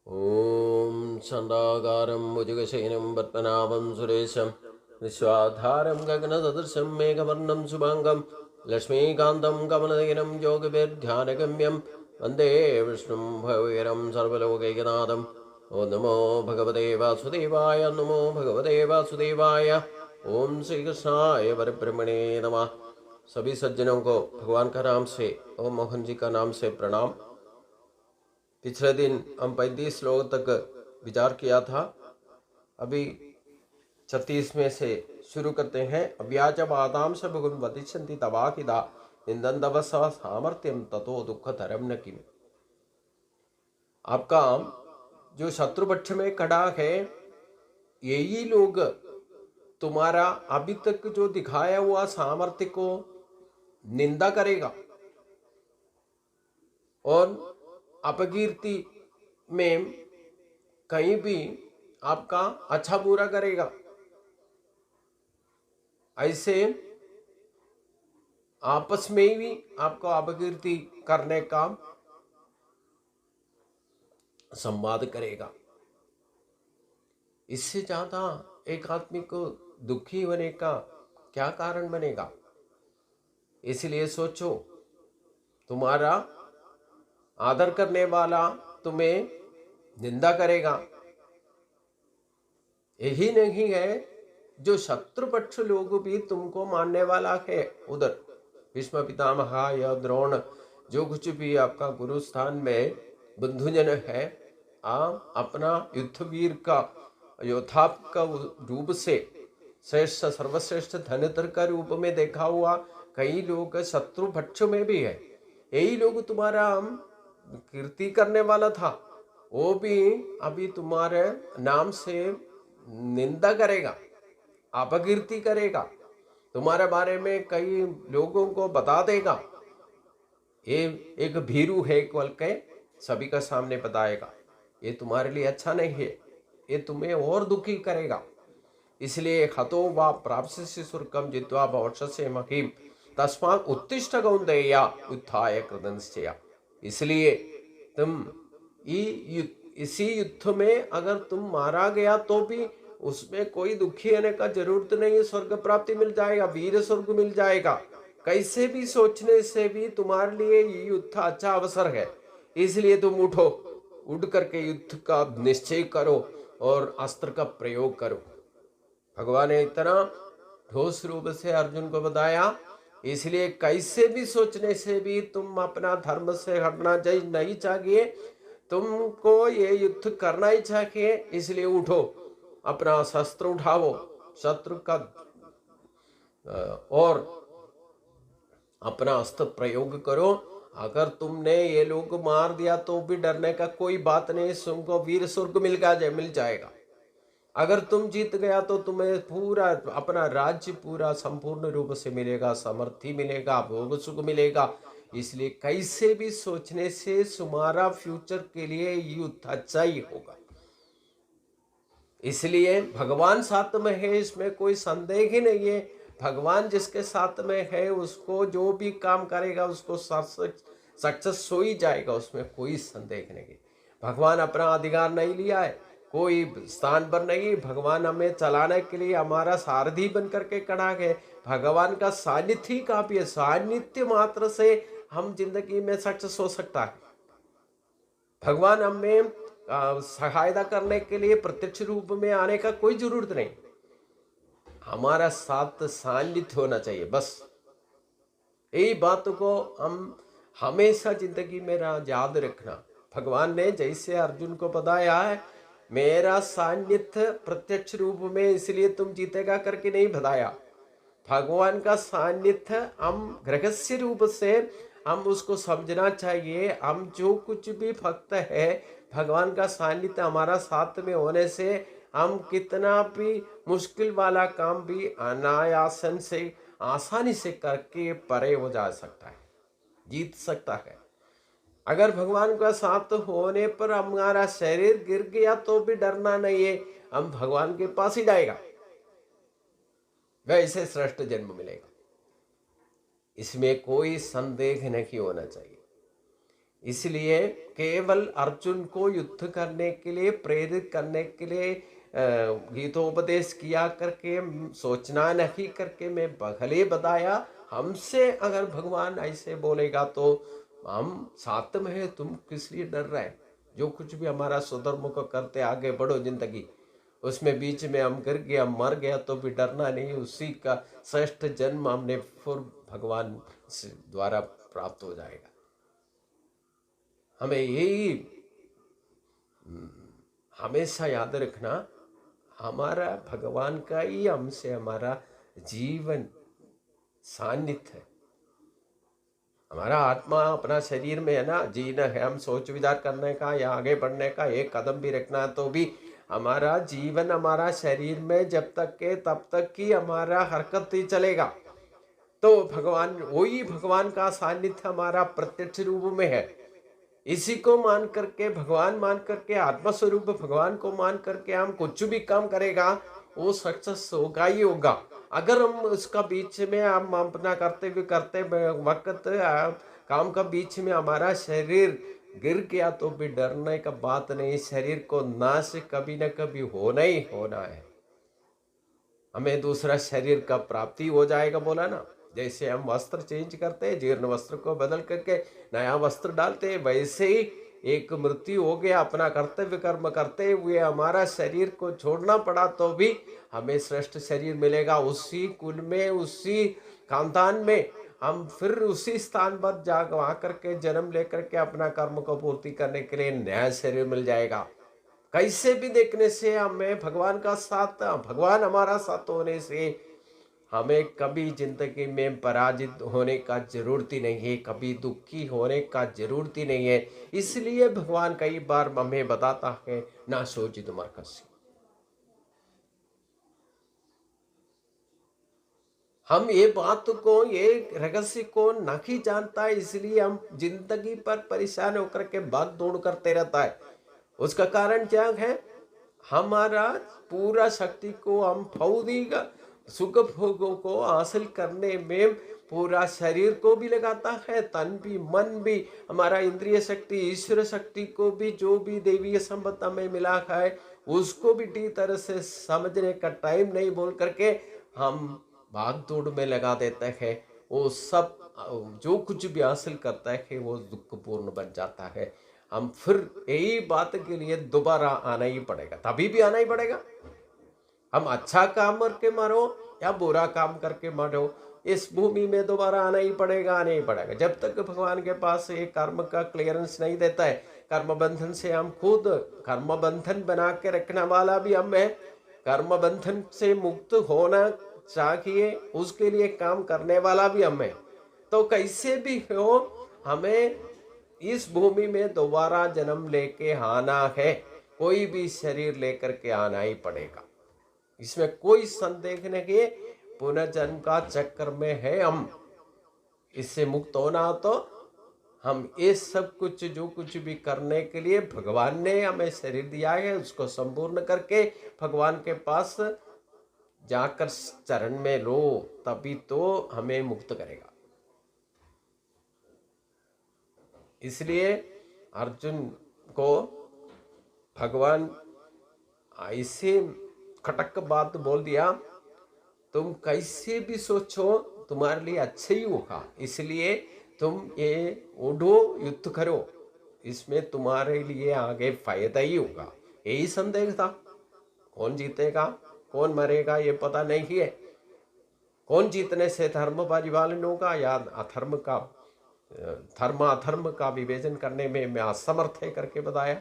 ॐ चण्डाकारं भुजगशयनं पद्मनाभं सुरेशं विश्वाधारं गगनसदृशं मेघवर्णं शुभाङ्गं लक्ष्मीकान्तं कमलनयनं योगिभिर्ध्यानगम्यं वन्दे विष्णुं भवैरं सर्वलोकैकनाथं। ॐ नमो भगवते वासुदेवाय, नमो भगवते वासुदेवाय। ओम श्री कृष्णाय परब्रह्मणे नमः। सभी सज्जनों को भगवान का नाम से और मोहन जी का नाम से प्रणाम। पिछले दिन हम 35 श्लोक तक विचार किया था। अभी 36 में से शुरू करते हैं। अव्याज बादाम से भगुन वदिष्यन्ति तवाकिदा निंदन्दवस सामर्थ्यम ततो दुख धर्म न किम। आपका जो शत्रु पक्ष में खड़ा है, यही लोग तुम्हारा अभी तक जो दिखाया हुआ सामर्थ्य को निंदा करेगा और अपकीर्ति में कहीं भी आपका अच्छा बुरा करेगा। ऐसे आपस में भी आपको अपकीर्ति करने का संवाद करेगा। इससे ज्यादा एक आदमी को दुखी होने का क्या कारण बनेगा। इसलिए सोचो, तुम्हारा आदर करने वाला तुम्हें निंदा करेगा। यही नहीं है, जो शत्रु पक्ष लोग भी तुमको मानने वाला है। उधर भीष्म पितामह या द्रोण, जो कुछ भी आपका गुरु स्थान में बंधुजन है, अपना युद्धवीर का योद्धा का रूप से श्रेष्ठ सर्वश्रेष्ठ धनुधर का रूप में देखा हुआ कई लोग शत्रु पक्ष में भी है। यही लोग तुम्हारा कीर्ति करने वाला था, वो भी अभी तुम्हारे नाम से निंदा करेगा, अपकीर्ति करेगा, तुम्हारे बारे में कई लोगों को बता देगा। ये एक भीरू है बोल के सभी का सामने बताएगा। ये तुम्हारे लिए अच्छा नहीं है, ये तुम्हें और दुखी करेगा। इसलिए हतो वा प्राप्स्यसि स्वर्गं जित्वा भविष्यसि महीम् तस्मात् उत्तिष्ठ कौन्तेय युद्धाय कृतनिश्चय। इसलिए तुम इसी युद्ध में अगर तुम मारा गया तो भी उसमें कोई दुखी होने का जरूरत नहीं है। स्वर्ग प्राप्ति मिल जाएगा, वीर स्वर्ग मिल जाएगा। कैसे भी सोचने से भी तुम्हारे लिए ये युद्ध अच्छा अवसर है। इसलिए तुम उठो, उठ करके युद्ध का निश्चय करो और अस्त्र का प्रयोग करो। भगवान ने इतना ठोस रूप से अर्जुन को बताया। इसलिए कैसे भी सोचने से भी तुम अपना धर्म से हटना नहीं चाहिए, तुमको ये युद्ध करना ही चाहिए। इसलिए उठो, अपना शस्त्र उठाओ, शत्रु का और अपना अस्त्र प्रयोग करो। अगर तुमने ये लोग मार दिया तो भी डरने का कोई बात नहीं, तुमको वीर स्वर्ग मिल जाएगा। अगर तुम जीत गया तो तुम्हें पूरा अपना राज्य पूरा संपूर्ण रूप से मिलेगा, समृद्धि मिलेगा, भोग सुख मिलेगा। इसलिए कैसे भी सोचने से तुम्हारा फ्यूचर के लिए युद्ध अच्छा ही होगा। इसलिए भगवान साथ में है, इसमें कोई संदेह ही नहीं है। भगवान जिसके साथ में है उसको जो भी काम करेगा उसको सक्सेस हो ही जाएगा, उसमें कोई संदेह नहीं। भगवान अपना अधिकार नहीं लिया है, कोई स्थान पर नहीं। भगवान हमें चलाने के लिए हमारा सारथी बन करके खड़ा है। भगवान का सानिध्य काफी है, सानिध्य मात्र से हम जिंदगी में सक्सेस हो सकता है। भगवान हमें सहायता करने के लिए प्रत्यक्ष रूप में आने का कोई जरूरत नहीं, हमारा साथ सानिध्य होना चाहिए बस। यही बात को हम हमेशा जिंदगी में याद रखना। भगवान ने जैसे अर्जुन को बताया है, मेरा सानिध्य प्रत्यक्ष रूप में इसलिए तुम जीतेगा करके नहीं बताया। भगवान का सानिध्य हम गृहस्थ रूप से हम उसको समझना चाहिए। हम जो कुछ भी भक्त है, भगवान का सानिध्य हमारा साथ में होने से हम कितना भी मुश्किल वाला काम भी अनायासन से आसानी से करके परे हो जा सकता है, जीत सकता है। अगर भगवान का साथ होने पर हमारा शरीर गिर गया तो भी डरना नहीं है, हम भगवान के पास ही जाएगा, वैसे श्रेष्ठ जन्म मिलेगा। इसमें कोई संदेह नहीं होना चाहिए। इसलिए केवल अर्जुन को युद्ध करने के लिए, प्रेरित करने के लिए गीतोपदेश किया करके सोचना नहीं करके मैं भले बताया। हमसे अगर भगवान ऐसे बोलेगा तो हम साथ में है, तुम किस लिए डर रहे? जो कुछ भी हमारा स्वधर्म को करते आगे बढ़ो जिंदगी, उसमें बीच में हम गिर गया, मर गया तो भी डरना नहीं, उसी का श्रेष्ठ जन्म हमने फिर भगवान द्वारा प्राप्त हो जाएगा। हमें यही हमेशा याद रखना, हमारा भगवान का ही हमसे हमारा जीवन सान्निध्य है। हमारा आत्मा अपना शरीर में है ना, जीना है, हम सोच विचार करने का या आगे बढ़ने का एक कदम भी रखना है तो भी हमारा जीवन हमारा शरीर में जब तक के तब तक की हमारा हरकत ही चलेगा। तो भगवान, वही भगवान का सान्निध्य हमारा प्रत्यक्ष रूप में है। इसी को मान करके, भगवान मान करके, आत्मस्वरूप भगवान को मान करके हम कुछ भी काम करेगा वो सक्सेस होगा ही होगा। अगर हम उसका बीच में हम अपना करते वक्त काम का बीच में हमारा शरीर गिर गया तो भी डरने का बात नहीं, शरीर को नाश कभी न कभी होना ही होना है। हमें दूसरा शरीर का प्राप्ति हो जाएगा, बोला ना। जैसे हम वस्त्र चेंज करते हैं, जीर्ण वस्त्र को बदल करके नया वस्त्र डालते हैं, वैसे ही एक मृत्यु हो गया, अपना कर्तव्य कर्म करते हुए हमारा शरीर को छोड़ना पड़ा तो भी हमें श्रेष्ठ शरीर मिलेगा। उसी कुल में, उसी खानदान में हम फिर उसी स्थान पर जा वहां करके जन्म लेकर के अपना कर्म को पूर्ति करने के लिए नया शरीर मिल जाएगा। कैसे भी देखने से हमें भगवान का साथ, भगवान हमारा साथ होने से हमें कभी जिंदगी में पराजित होने का जरूरत ही नहीं है, कभी दुखी होने का जरूरत ही नहीं है। इसलिए भगवान कई बार हमें बताता है, ना सोचित मर्कसी। हम ये बात को, ये रहस्य को नहीं जानता, इसलिए हम जिंदगी पर परेशान होकर के भाग दौड़ करते रहता है। उसका कारण क्या है? हमारा पूरा शक्ति को हम भौतिक सुख भोगों को हासिल करने में पूरा शरीर को भी लगाता है, तन भी, मन भी, हमारा इंद्रिय शक्ति, ईश्वर शक्ति को भी, जो भी देवीय संपदा में मिला है उसको भी ठीक तरह से समझने का टाइम नहीं बोल करके हम भाग दौड़ में लगा देते हैं। वो सब जो कुछ भी हासिल करता है वो दुखपूर्ण बन जाता है। हम फिर यही बात के लिए दोबारा आना ही पड़ेगा, तभी भी आना ही पड़ेगा। हम अच्छा काम करके मरो या बुरा काम करके मरो, इस भूमि में दोबारा आना ही पड़ेगा, आना ही पड़ेगा। जब तक भगवान के पास ये कर्म का क्लियरेंस नहीं देता है, कर्म बंधन से हम खुद, कर्म बंधन बना के रखने वाला भी हम है, कर्म बंधन से मुक्त होना चाहिए उसके लिए काम करने वाला भी हम है। तो कैसे भी हो हमें इस भूमि में दोबारा जन्म लेके आना है, कोई भी शरीर लेकर के आना ही पड़ेगा, इसमें कोई संदेह नहीं। पुनर्जन्म का चक्कर में है हम, इससे मुक्त होना हो तो हम ये सब कुछ, जो कुछ भी करने के लिए भगवान ने हमें शरीर दिया है उसको संपूर्ण करके भगवान के पास जाकर चरण में रो, तभी तो हमें मुक्त करेगा। इसलिए अर्जुन को भगवान ऐसे खटक बात बोल दिया, तुम कैसे भी सोचो तुम्हारे लिए अच्छा ही होगा, इसलिए तुम ये उठो, युद्ध करो, इसमें तुम्हारे लिए आगे फायदा ही होगा। यही संदेह था। कौन जीतेगा कौन मरेगा ये पता नहीं है, कौन जीतने से धर्म परिपालन होगा या अधर्म का, धर्म अधर्म का विवेचन करने में मैं असमर्थ है करके बताया।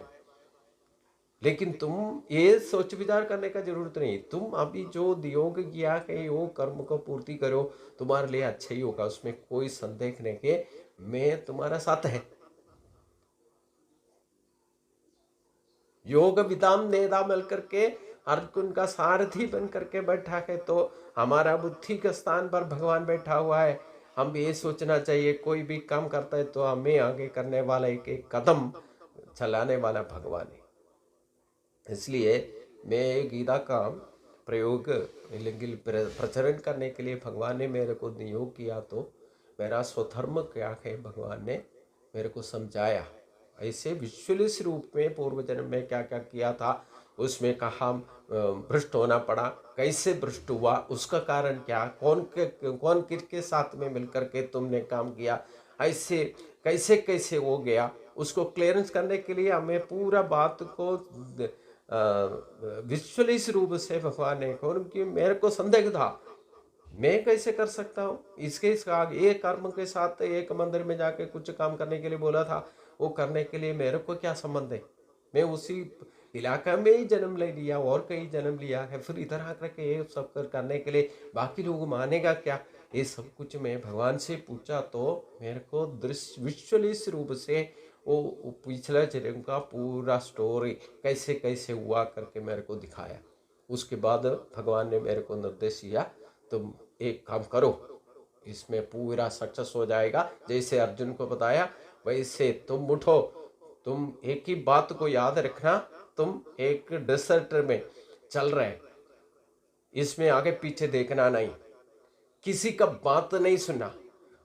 लेकिन तुम ये सोच विचार करने का जरूरत नहीं, तुम अभी जो योग किया है वो कर्म को पूर्ति करो, तुम्हारे लिए अच्छा ही होगा, उसमें कोई संदेह नहीं कि मैं तुम्हारा साथ है। योग विदाम नेता मिल करके अर्जुन का सारथी बन करके बैठा है, तो हमारा बुद्धि के स्थान पर भगवान बैठा हुआ है। हम ये सोचना चाहिए कोई भी काम करता है तो हमें आगे करने वाला एक एक कदम चलाने वाला भगवान है। इसलिए मैं गीता का प्रयोग लेकिन प्रचरण करने के लिए भगवान ने मेरे को नियोग किया, तो मेरा स्वधर्म क्या है भगवान ने मेरे को समझाया। ऐसे विजुअलिस्ट रूप में पूर्व जन्म में क्या क्या किया था, उसमें कहाँ भ्रष्ट होना पड़ा, कैसे भ्रष्ट हुआ, उसका कारण क्या, कौन किसके साथ में मिलकर के तुमने काम किया, ऐसे कैसे कैसे हो गया, उसको क्लियरेंस करने के लिए हमें पूरा बात को विजुअलिस्ट रूप से भगवान ने, क्योंकि मेरे को संदेह था मैं कैसे कर सकता हूँ इसके साथ, एक कर्म के साथ एक मंदिर में जाके कुछ काम करने के लिए बोला था, वो करने के लिए मेरे को क्या संबंध है। मैं उसी इलाका में ही जन्म ले लिया और कहीं जन्म लिया है, फिर इधर आकर के ये सब करने के लिए बाकी लोग मानेगा क्या, ये सब कुछ मैं भगवान से पूछा तो मेरे को दृश्य विजुअलिस्ट रूप से वो पिछला जन्म का पूरा स्टोरी कैसे कैसे हुआ करके मेरे को दिखाया। उसके बाद भगवान ने मेरे को निर्देश दिया, तुम एक काम करो, इसमें पूरा सक्सेस हो जाएगा। जैसे अर्जुन को बताया वैसे तुम उठो, तुम एक ही बात को याद रखना, तुम एक डेजर्ट में चल रहे, इसमें आगे पीछे देखना नहीं, किसी का बात नहीं सुनना,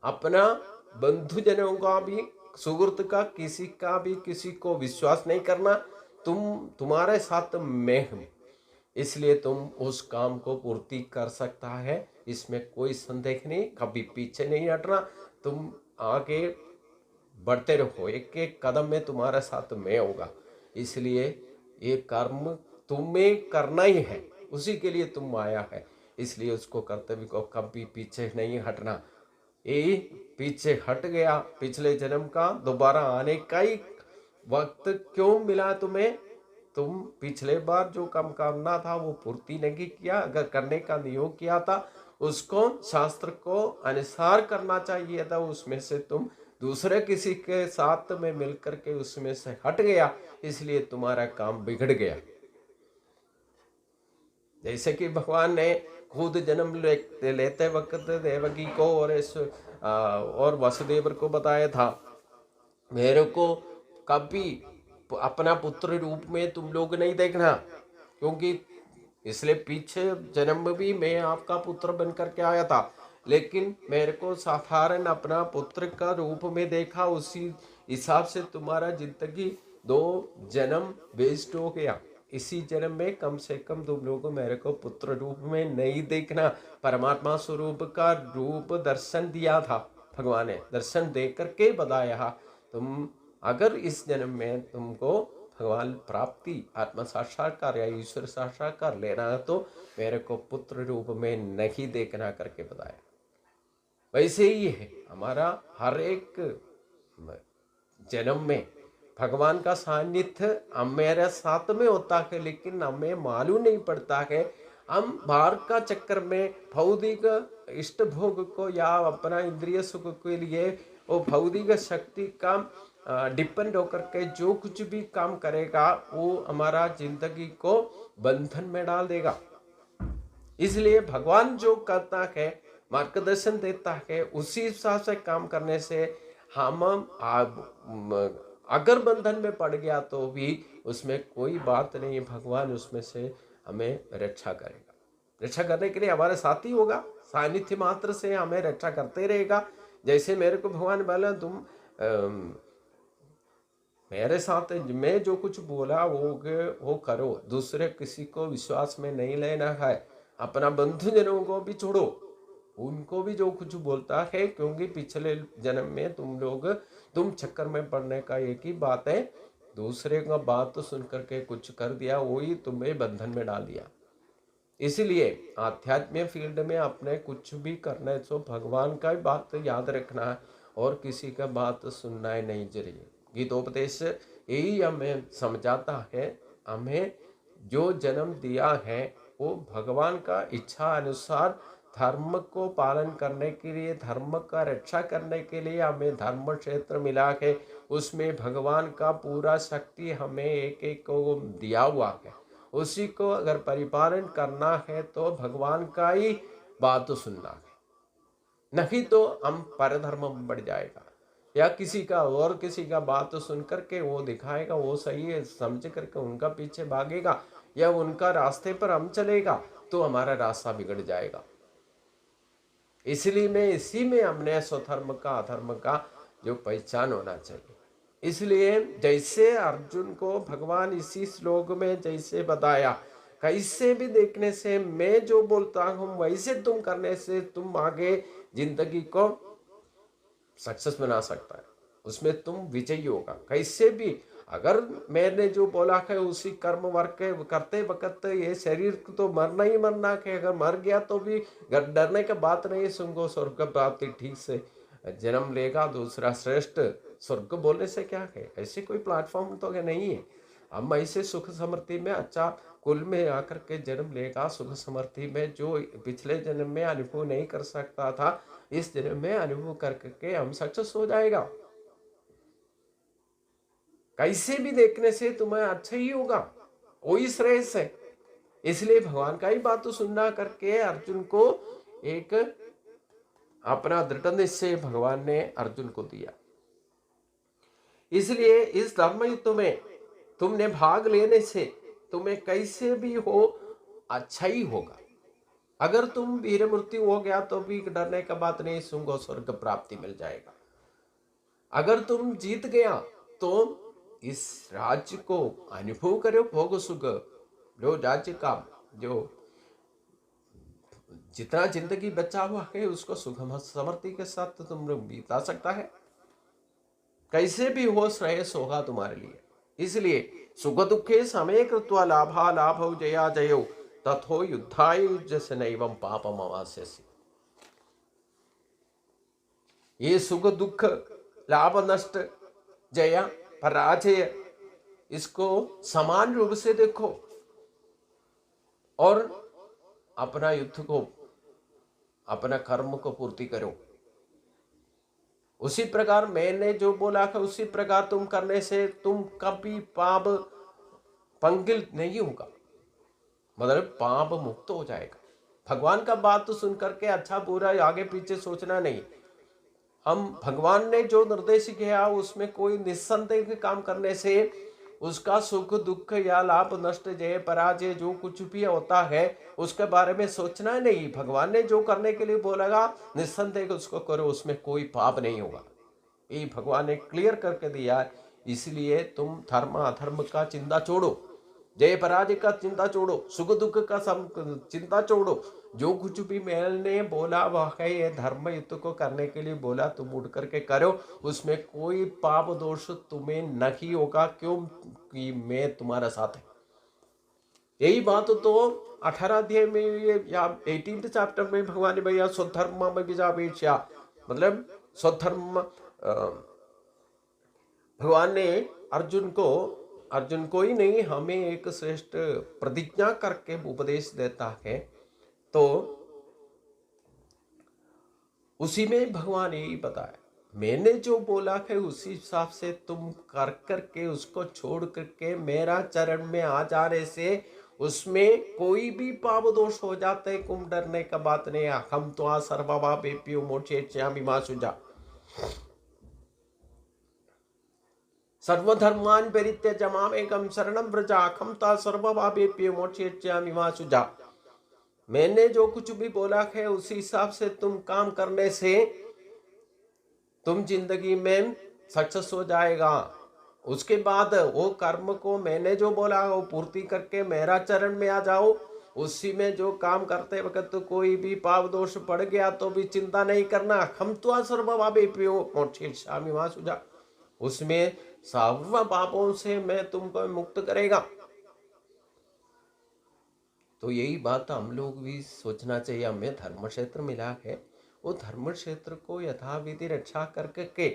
अपना बंधुजनों का भी, सुहृत का, किसी का भी किसी को विश्वास नहीं करना, तुम्हारे साथ मैं हूं, इसलिए तुम उस काम को पूर्ति कर सकता है, इसमें कोई संदेह नहीं, कभी पीछे नहीं हटना, तुम आगे बढ़ते रहो, एक एक कदम में तुम्हारे साथ मैं होगा, इसलिए ये कर्म तुम्हें करना ही है, उसी के लिए तुम आया है, इसलिए उसको कर्तव्य को कभी पीछे नहीं हटना। ये पीछे हट गया पिछले जन्म का, दोबारा आने का ही वक्त क्यों मिला तुम्हें, तुम पिछले बार जो काम करना था वो पूर्ति नहीं किया, अगर करने का नियोग किया था उसको शास्त्र को अनुसार करना चाहिए था, उसमें से तुम दूसरे किसी के साथ में मिलकर के उसमें से हट गया, इसलिए तुम्हारा काम बिगड़ गया। जैसे कि भगवान ने खुद जन्म लेते वक्त देवकी को और वसुदेव को बताया था, मेरे को कभी अपना पुत्र रूप में तुम लोग नहीं देखना, क्योंकि इसलिए पीछे जन्म में भी मैं आपका पुत्र बनकर के आया था, लेकिन मेरे को साधारण अपना पुत्र का रूप में देखा, उसी हिसाब से तुम्हारा जिंदगी 2 जन्म वेस्ट हो गया। इसी जन्म में कम से कम तुम लोगों को मेरे को पुत्र रूप में नहीं देखना, परमात्मा स्वरूप का रूप दर्शन दिया था भगवान ने, दर्शन दे करके बताया, तुम अगर इस जन्म में तुमको भगवान प्राप्ति, आत्म साक्षात्कार या ईश्वर साक्षात्कार लेना है तो मेरे को पुत्र रूप में नहीं देखना करके बताया। वैसे ही है हमारा हर एक जन्म में भगवान का सानिध्य मेरे साथ में होता है, लेकिन हमें मालूम नहीं पड़ता है, हम बाहर का चक्कर में भौतिक इष्ट भोग को या अपना इंद्रिय सुख के लिए वो भौतिक शक्ति का डिपेंड होकर के जो कुछ भी काम करेगा वो हमारा जिंदगी को बंधन में डाल देगा। इसलिए भगवान जो करता है, मार्गदर्शन देता है, उसी हिसाब से काम करने से हम अगर बंधन में पड़ गया तो भी उसमें कोई बात नहीं, भगवान उसमें से हमें रक्षा करेगा, रक्षा करने के लिए हमारे साथ ही होगा, सानिध्य मात्र से हमें रक्षा करते रहेगा। जैसे मेरे को भगवान बोला तुम मेरे साथ मैं जो कुछ बोला वो करो, दूसरे किसी को विश्वास में नहीं लेना है, अपना बंधुजनों को भी छोड़ो, उनको भी जो कुछ बोलता है, क्योंकि पिछले जन्म में तुम चक्कर में पड़ने का एक ही बात है, दूसरे का बात तो सुन करके कुछ कर दिया, वही तुम्हें बंधन में डाल दिया। इसलिए आध्यात्मिक फील्ड में अपने कुछ भी करना है तो भगवान का ही बात याद रखना है और किसी का बात सुनना है नहीं चाहिए। गीतोपदेश यही हमें समझाता है, हमें जो जन्म दिया है वो भगवान का इच्छा अनुसार धर्म को पालन करने के लिए, धर्म का रक्षा करने के लिए हमें धर्म क्षेत्र मिला है, उसमें भगवान का पूरा शक्ति हमें एक एक को दिया हुआ है, उसी को अगर परिपालन करना है तो भगवान का ही बात सुनना है, नहीं तो हम परधर्म में बढ़ जाएगा, या किसी का और किसी का बात सुन करके वो दिखाएगा वो सही है समझ करके उनका पीछे भागेगा, या उनका रास्ते पर हम चलेगा तो हमारा रास्ता बिगड़ जाएगा। इसलिए इसी में हमने स्वधर्म का अधर्म का जो पहचान होना चाहिए। इसलिए जैसे अर्जुन को भगवान इसी श्लोक में जैसे बताया, कैसे भी देखने से मैं जो बोलता हूं वैसे तुम करने से तुम आगे जिंदगी को सक्सेस बना सकता है, उसमें तुम विजयी होगा। कैसे भी अगर मैंने जो बोला है उसी कर्म वर्ग करते वक्त ये शरीर तो मरना ही मरना है, अगर मर गया तो भी डरने की बात नहीं, सुनको स्वर्ग प्राप्ति ठीक से जन्म लेगा, दूसरा श्रेष्ठ स्वर्ग बोलने से क्या है, ऐसे कोई प्लेटफॉर्म तो नहीं है। हम ऐसे सुख समृद्धि में अच्छा कुल में आकर के जन्म लेगा, सुख समृद्धि में जो पिछले जन्म में अनुभव नहीं कर सकता था इस जन्म में अनुभव करके हम सक्सेस हो जाएगा। कैसे भी देखने से तुम्हें अच्छा ही होगा, वही श्रेयस है। इसलिए भगवान का ही बात तो सुनना करके अर्जुन को एक अपना दृढ़ निश्चय भगवान ने अर्जुन को दिया। इसलिए इस धर्म युद्ध में तुमने भाग लेने से तुम्हें कैसे भी हो अच्छा ही होगा। अगर तुम वीर मृत्यु हो गया तो भी डरने का बात नहीं, सुंगो स्वर्ग प्राप्ति मिल जाएगा। अगर तुम जीत गया तो इस राज्य को अनुभव करो, भोग सुख, जो राज्य का जो जितना जिंदगी बचा हुआ है उसको सुख समृद्धि के साथ तुम बीता सकता है। कैसे भी हो श्रेयस होगा तुम्हारे लिए। इसलिए सुख दुखे समय कृत्वा लाभा लाभौ जया जयो तथो युद्धाय युज्यस्य नैवं पापम अवास्यसि। ये सुख दुख लाभ नष्ट जया पराजय इसको समान रूप से देखो और अपना युद्ध को अपना कर्म को पूर्ति करो। उसी प्रकार मैंने जो बोला था उसी प्रकार तुम करने से तुम कभी पाप पंगिल नहीं होगा, मतलब पाप मुक्त हो जाएगा। भगवान का बात तो सुन करके अच्छा बुरा आगे पीछे सोचना नहीं। हम भगवान ने जो निर्देश किया उसमें कोई निस्संदेह काम करने से उसका सुख दुख या लाभ नष्ट जय पराजय जो कुछ भी होता है उसके बारे में सोचना नहीं। भगवान ने जो करने के लिए बोलेगा निस्संदेह उसको करो, उसमें कोई पाप नहीं होगा। ये भगवान ने क्लियर करके दिया है। इसलिए तुम धर्म अधर्म का चिंता छोड़ो, जय पराजय का चिंता छोड़ो, सुख दुख का चिंता छोड़ो। जो कुछ भी मैंने बोला वह है ये धर्म युद्ध को करने के लिए बोला, तुम उड़ करके करो, उसमें कोई पाप दोष तुम्हें नहीं होगा, क्योंकि मैं तुम्हारा साथ है। यही बात तो 18 अध्याय में या 18th चैप्टर में भगवान ने भैया स्वधर्म में बीजापेक्षा, मतलब स्वधर्म भगवान ने अर्जुन को ही नहीं हमें एक श्रेष्ठ प्रतिज्ञा करके उपदेश देता है। तो उसी में भगवान यही बताया, मैंने जो बोला है उसी हिसाब से तुम कर करके उसको छोड़ करके मेरा चरण में आ जाने से उसमें कोई भी पाप दोष हो जाते हैं, तुम डरने का बात नहीं। हम तो सर्वपापेभ्यो मोक्षयिष्यामि मा शुचा, सर्वधर्मान् परित्यज्य मामेकं शरणं व्रज अहं त्वा सर्वपापेभ्यो मोक्षयिष्यामि मा शुचा। मैंने जो कुछ भी बोला है उसी हिसाब से तुम काम करने से तुम जिंदगी में सक्सेस हो जाएगा। उसके बाद वो कर्म को मैंने जो बोला वो पूर्ति करके मेरा चरण में आ जाओ। उसी में जो काम करते वक्त तो कोई भी पाप दोष पड़ गया तो भी चिंता नहीं करना, हम तो सर्वपापेभ्यो मोक्षयिष्यामि मा शुचा, उसमें सर्व पापों से मैं तुमको मुक्त करेगा। तो यही बात हम लोग भी सोचना चाहिए। हमें धर्म क्षेत्र मिला है, वो धर्म क्षेत्र को यथाविधि रक्षा करके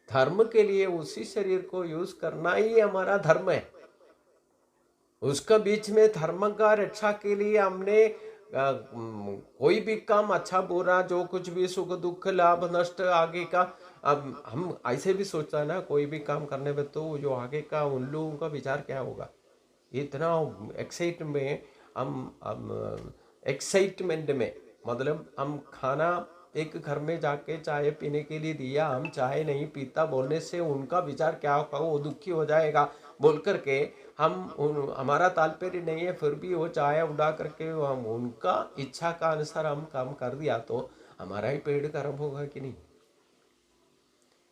धर्म के लिए उसी शरीर को यूज करना ही हमारा धर्म है। उसका बीच में धर्म का रक्षा के लिए हमने कोई भी काम अच्छा बुरा जो कुछ भी सुख दुख लाभ नष्ट आगे का, अब हम ऐसे भी सोचता है ना कोई भी काम करने में तो जो आगे का उन लोगों का विचार क्या होगा। इतना एक्साइटमेंट में मतलब हम खाना एक घर में जाके चाय पीने के लिए दिया, हम चाय नहीं पीता बोलने से उनका विचार क्या होगा, वो दुखी हो जाएगा बोल करके हमारा तात्पर्य नहीं है, फिर भी वो चाय उड़ा करके हम उनका इच्छा का अनुसार हम काम कर दिया तो हमारा ही पेट गर्म होगा कि नहीं।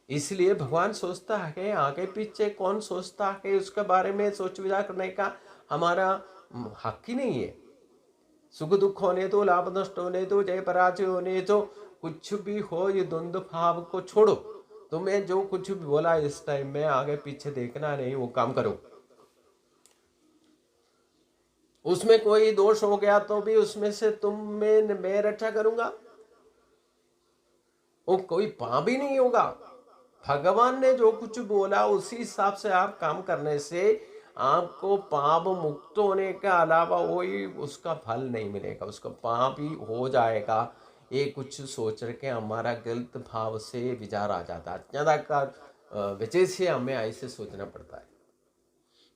इसलिए भगवान सोचता है, आगे पीछे कौन सोचता है उसके बारे में सोच विचार करने का हमारा हक ही नहीं है। सुख दुख होने दो, लाभ नष्ट होने दो, जय पराजय होने दो, कुछ भी हो, ये द्वंद्व भाव को छोड़ो। तुम्हें जो कुछ भी बोला इस टाइम में आगे पीछे देखना नहीं, वो काम करो। उसमें कोई दोष हो गया तो भी उसमें से मैं रक्षा करूंगा, वो कोई पाप ही नहीं होगा। भगवान ने जो कुछ बोला उसी हिसाब से आप काम करने से आपको पाप मुक्त होने के अलावा कोई उसका फल नहीं मिलेगा, उसका पाप ही हो जाएगा। ये कुछ सोच के हमारा गलत भाव से विचार आ जाता है, अज्ञानता का वजह से हमें ऐसे सोचना पड़ता है।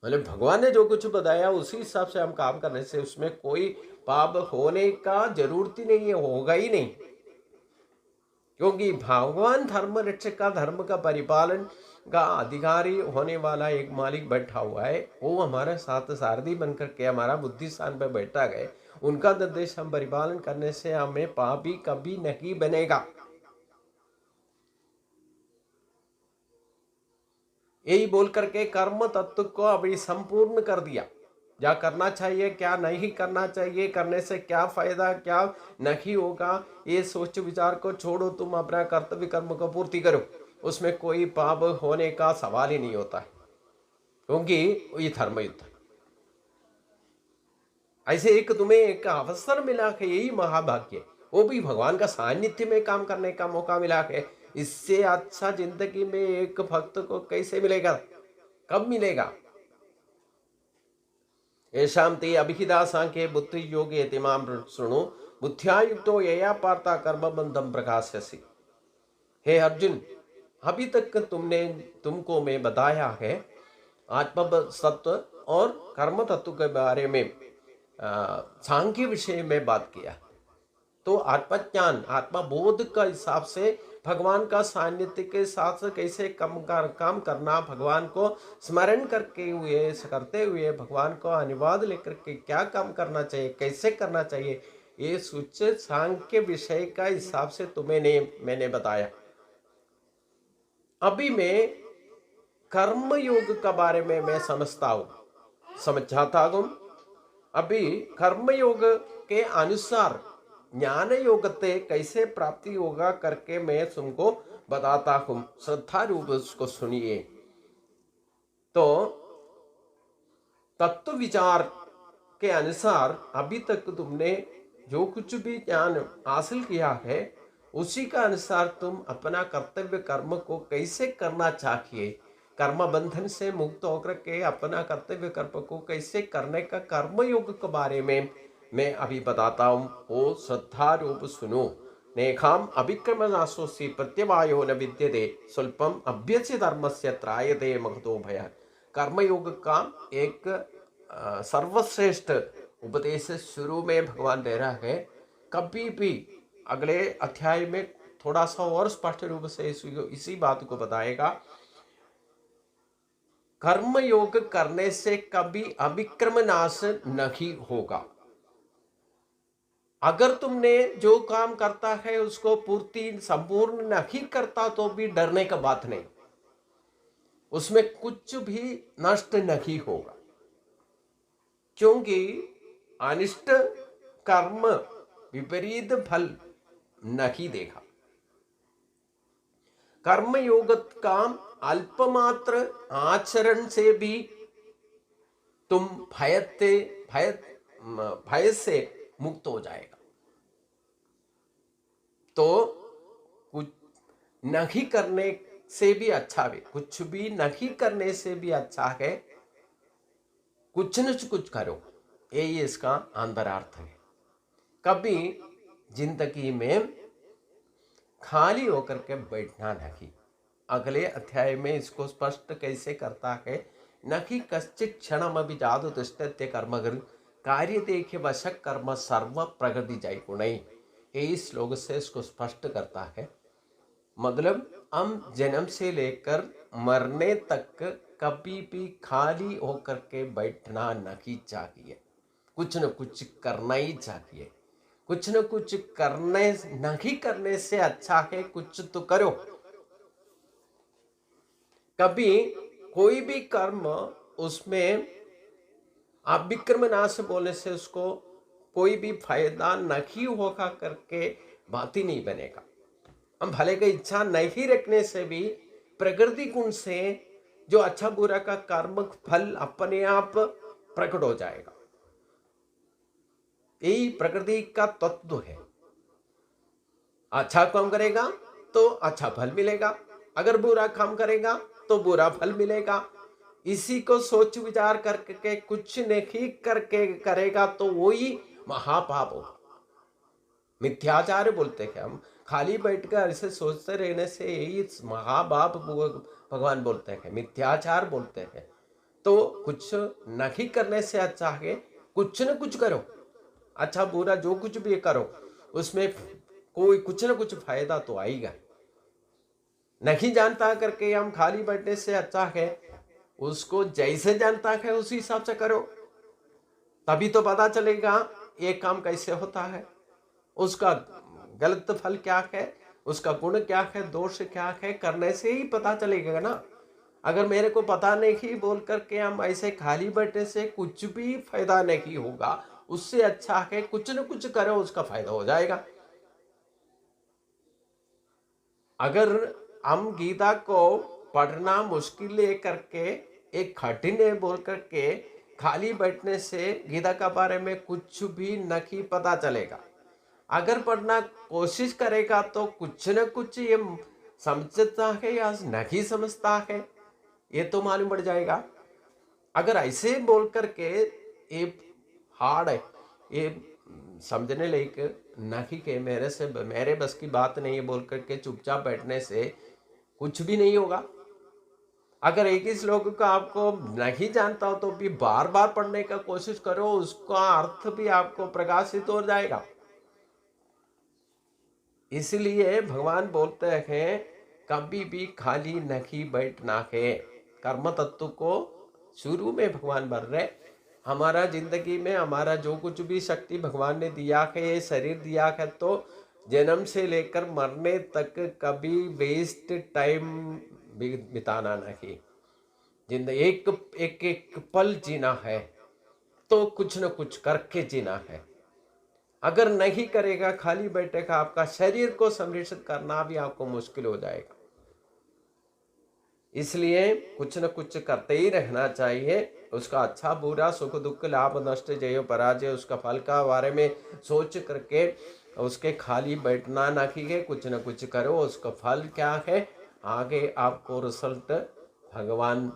मतलब भगवान ने जो कुछ बताया उसी हिसाब से हम काम करने से उसमें कोई पाप होने का जरूरत ही नहीं है, होगा ही नहीं। क्योंकि भगवान धर्म रक्षक का, धर्म का परिपालन का अधिकारी होने वाला एक मालिक बैठा हुआ है, वो हमारे साथ सारथी बनकर के हमारा बुद्धि स्थान पर बैठा गए। उनका निर्देश हम परिपालन करने से हमें पापी कभी नहीं बनेगा। यही बोल करके कर्म तत्व को अभी संपूर्ण कर दिया। क्या करना चाहिए, क्या नहीं करना चाहिए, करने से क्या फायदा, क्या नहीं होगा, ये सोच विचार को छोड़ो, तुम अपना कर्तव्य कर्म को पूर्ति करो। उसमें कोई पाप होने का सवाल ही नहीं होता है, क्योंकि ये धर्म युद्ध है। ऐसे एक तुम्हें एक अवसर मिला है, यही महाभाग्य, वो भी भगवान का सानिध्य में काम करने का मौका मिला है। इससे अच्छा जिंदगी में एक भक्त को कैसे मिलेगा, कब मिलेगा। येषां ते अभिहिता सांख्ये बुद्धि योगे तिमां शृणु बुद्ध्या युक्तो यया पार्था कर्मबंधं प्रकाश्यसि। हे अर्जुन, अभी तक तुमको मैं बताया है आत्म सत्व और कर्म तत्व के बारे में, सांख्य विषय में बात किया। तो आत्मज्ञान, आत्मबोध का हिसाब से भगवान का सानिध्य के साथ कैसे काम करना, भगवान को स्मरण करते हुए भगवान को अनुवाद लेकर के क्या काम करना चाहिए, कैसे करना चाहिए, ये सूचित सांख्य विषय का हिसाब से मैंने बताया। अभी मैं कर्म योग के बारे में मैं समझाता हूं। अभी कर्म योग के अनुसार ज्ञान योगते कैसे प्राप्ति होगा करके मैं तुमको बताता हूं, श्रद्धा रूप उसको सुनिए। तो तत्व विचार के अनुसार अभी तक तुमने जो कुछ भी ज्ञान हासिल किया है उसी का अनुसार तुम अपना कर्तव्य कर्म को कैसे करना चाहिए, कर्म बंधन से मुक्त होकर के अपना कर्तव्य कर्म को कैसे करने का कर्म योग के बारे में मैं अभी बताता हूं। वो श्रद्धा रूप सुनो। नेखाम अभिक्रमनाशोसी प्रत्यवायो न विद्यते स्वल्पम अभ्यस्य धर्मस्य त्रायते महतो भय। कर्मयोग का एक सर्वश्रेष्ठ उपदेश शुरू में भगवान दे रहा है। कभी भी अगले अध्याय में थोड़ा सा और स्पष्ट रूप से इसी बात को बताएगा। कर्म योग करने से कभी अविक्रम नाश नहीं होगा। अगर तुमने जो काम करता है उसको पूर्ति संपूर्ण नहीं करता तो भी डरने का बात नहीं, उसमें कुछ भी नष्ट नहीं होगा, क्योंकि अनिष्ट कर्म विपरीत फल नहीं देखा। कर्म योग का अल्पमात्र आचरण से भी तुम भय से मुक्त हो जाएगा। तो कुछ नहीं करने से भी अच्छा है, कुछ भी नहीं करने से भी अच्छा है कुछ न कुछ करो, यही इसका अंतरार्थ है। कभी जिंदगी में खाली होकर के बैठना नहीं। अगले अध्याय में इसको स्पष्ट कैसे करता है। नहीं कश्चित क्षणम अभी जादु तिष्ठत्य कर्मगर कार्य देखे वशक कर्म सर्व प्रगति जाय गुणई। यही श्लोक से इसको स्पष्ट करता है। मतलब हम जन्म से लेकर मरने तक कभी भी खाली होकर के बैठना नहीं चाहिए, कुछ न कुछ करना ही चाहिए। कुछ न कुछ करने नहीं करने से अच्छा है कुछ तो करो। कभी कोई भी कर्म उसमें आप विक्रम नाश बोलने से उसको कोई भी फायदा नहीं होगा करके बात ही नहीं बनेगा। हम भले की इच्छा नहीं रखने से भी प्रकृति गुण से जो अच्छा बुरा का कर्म फल अपने आप प्रकट हो जाएगा। यही प्रकृति का तत्व है। अच्छा काम करेगा तो अच्छा फल मिलेगा, अगर बुरा काम करेगा तो बुरा फल मिलेगा। इसी को सोच विचार करके कुछ नहीं करके करेगा तो वही महापाप होगा। मिथ्याचार बोलते हैं हम, खाली बैठकर ऐसे सोचते रहने से यही महापाप भगवान बोलते हैं, मिथ्याचार बोलते हैं। तो कुछ नहीं करने से अच्छा है कुछ न कुछ करो, अच्छा बुरा जो कुछ भी करो उसमें कोई कुछ न कुछ फायदा तो आएगा। नहीं जानता करके हम खाली बैठने से अच्छा है उसको जैसे जानता है उसी हिसाब से करो, तभी तो पता चलेगा ये काम कैसे होता है, उसका गलत फल क्या है, उसका गुण क्या है, दोष क्या है, करने से ही पता चलेगा ना। अगर मेरे को पता नहीं बोल करके हम ऐसे खाली बैठने से कुछ भी फायदा नहीं होगा। उससे अच्छा है कुछ न कुछ करो, उसका फायदा हो जाएगा। अगर हम गीता को पढ़ना मुश्किल ले करके एक कठिन है बोल करके खाली बैठने से गीता का बारे में कुछ भी नहीं पता चलेगा। अगर पढ़ना कोशिश करेगा तो कुछ न कुछ ये समझता है या नहीं समझता है ये तो मालूम पड़ जाएगा। अगर ऐसे बोल करके ये हार्ड है, ये समझने लायक नहीं कि मेरे बस की बात नहीं है बोल करके चुपचाप बैठने से कुछ भी नहीं होगा। अगर एक ही श्लोक का आपको नहीं जानता हो तो भी बार बार पढ़ने का कोशिश करो, उसका अर्थ भी आपको प्रकाशित हो जाएगा। इसलिए भगवान बोलते हैं कभी भी खाली नहीं बैठना है। कर्म तत्व को शुरू में भगवान भर रहे, हमारा जिंदगी में हमारा जो कुछ भी शक्ति भगवान ने दिया है, ये शरीर दिया है, तो जन्म से लेकर मरने तक कभी वेस्ट टाइम बिताना नहीं। जिंदगी एक एक एक पल जीना है तो कुछ न कुछ करके जीना है। अगर नहीं करेगा खाली बैठेगा आपका शरीर को संरक्षित करना भी आपको मुश्किल हो जाएगा। इसलिए कुछ न कुछ करते ही रहना चाहिए। उसका अच्छा बुरा सुख दुख लाभ नष्ट जय पराजय उसका फल का बारे में सोच करके उसके खाली बैठना ना कीजिए, कुछ न कुछ करो, उसका फल क्या है आगे आपको रिजल्ट भगवान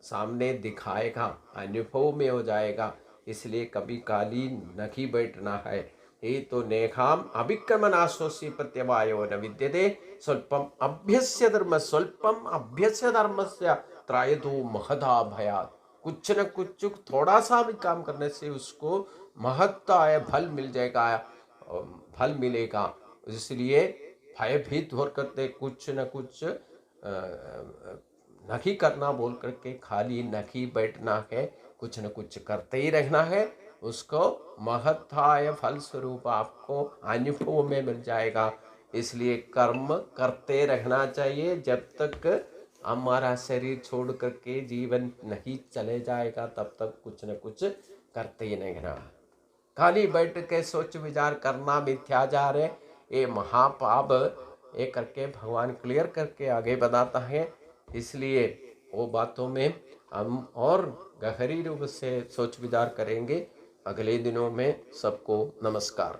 सामने दिखाएगा, अनुभव में हो जाएगा। इसलिए कभी खाली नहीं बैठना है। ये तो नेहाम अभिक्रमनाशोषि प्रत्यवायो न विद्यते स्वल्पम अभ्यस्य धर्मस्य त्रायतो महता भयात्। कुछ न कुछ थोड़ा सा भी काम करने से उसको महत्ता फल मिल जाएगा, फल मिलेगा। इसलिए भयभीत हो करते कुछ न कुछ नहीं करना बोल करके खाली नहीं बैठना है, कुछ न कुछ करते ही रहना है। उसको महत्ताय फल स्वरूप आपको अनुभव में मिल जाएगा। इसलिए कर्म करते रहना चाहिए जब तक हमारा शरीर छोड़ करके जीवन नहीं चले जाएगा, तब तक कुछ न कुछ करते ही नहीं रहना। खाली बैठ के सोच विचार करना मिथ्याचार है, ये महापाप, ये करके भगवान क्लियर करके आगे बताता है। इसलिए वो बातों में हम और गहरी रूप से सोच विचार करेंगे अगले दिनों में। सबको नमस्कार।